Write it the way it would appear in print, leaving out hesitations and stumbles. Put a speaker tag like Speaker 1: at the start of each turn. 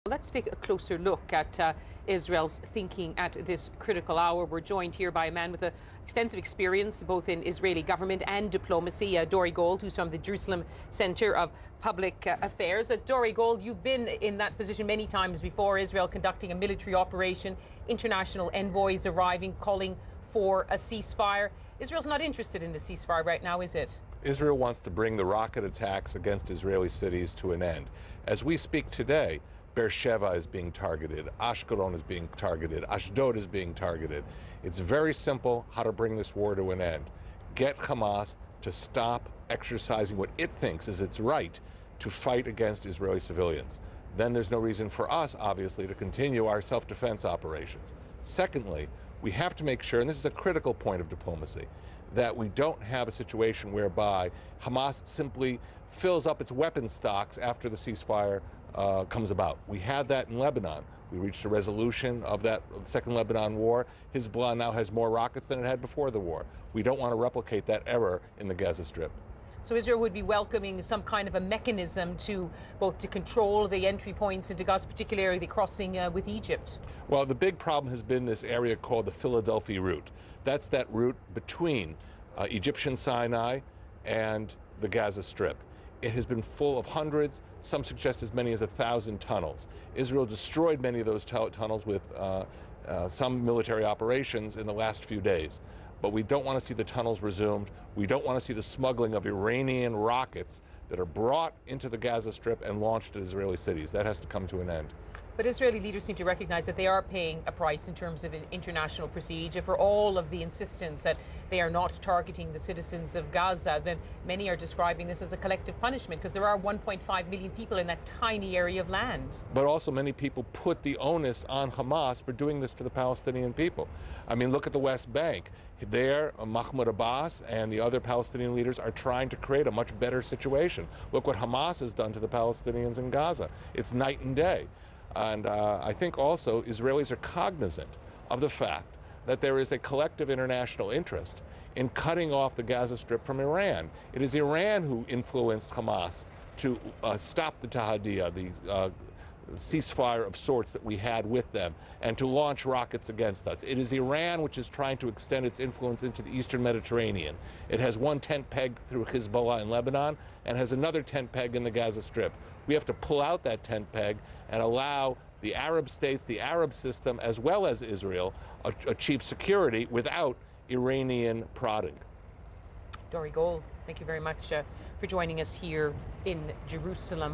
Speaker 1: Let's take a closer look at Israel's thinking at this critical hour. We're joined here by a man with extensive experience both in Israeli government and diplomacy, Dore Gold, who's from the Jerusalem Center of Public Affairs. Dore Gold, you've been in that position many times before. Israel conducting a military operation, international envoys arriving, calling for a ceasefire. Israel's not interested in the ceasefire right now, is it?
Speaker 2: Israel wants to bring the rocket attacks against Israeli cities to an end. As we speak today, Beersheba is being targeted, Ashkelon is being targeted, Ashdod is being targeted. It's very simple how to bring this war to an end. Get Hamas to stop exercising what it thinks is its right to fight against Israeli civilians. Then there's no reason for us, obviously, to continue our self-defense operations. Secondly, we have to make sure, and this is a critical point of diplomacy, that we don't have a situation whereby Hamas simply fills up its weapon stocks after the ceasefire comes about. We had that in Lebanon. We reached a resolution of the Second Lebanon War. Hezbollah now has more rockets than it had before the war. We don't want to replicate that error in the Gaza Strip.
Speaker 1: So Israel would be welcoming some kind of a mechanism to both to control the entry points into Gaza, particularly the crossing with Egypt?
Speaker 2: Well, the big problem has been this area called the Philadelphia route. That's that route between Egyptian Sinai and the Gaza Strip. It has been full of hundreds, some suggest as many as 1,000 tunnels. Israel destroyed many of those tunnels with some military operations in the last few days. But we don't want to see the tunnels resumed. We don't want to see the smuggling of Iranian rockets that are brought into the Gaza Strip and launched at Israeli cities. That has to come to an end.
Speaker 1: But Israeli leaders seem to recognize that they are paying a price in terms of international procedure for all of the insistence that they are not targeting the citizens of Gaza. Then many are describing this as a collective punishment because there are 1.5 million people in that tiny area of land.
Speaker 2: But also many people put the onus on Hamas for doing this to the Palestinian people. I mean, look at the West Bank. There, Mahmoud Abbas and the other Palestinian leaders are trying to create a much better situation. Look what Hamas has done to the Palestinians in Gaza. It's night and day. And I think also Israelis are cognizant of the fact that there is a collective international interest in cutting off the Gaza Strip from Iran. It is Iran who influenced Hamas to stop the Tahadiyah, the ceasefire of sorts that we had with them, and to launch rockets against us. It is Iran which is trying to extend its influence into the Eastern Mediterranean. It has one tent peg through Hezbollah in Lebanon and has another tent peg in the Gaza Strip. We have to pull out that tent peg and allow the Arab states, the Arab system, as well as Israel, achieve security without Iranian prodding.
Speaker 1: Dore Gold, thank you very much for joining us here in Jerusalem.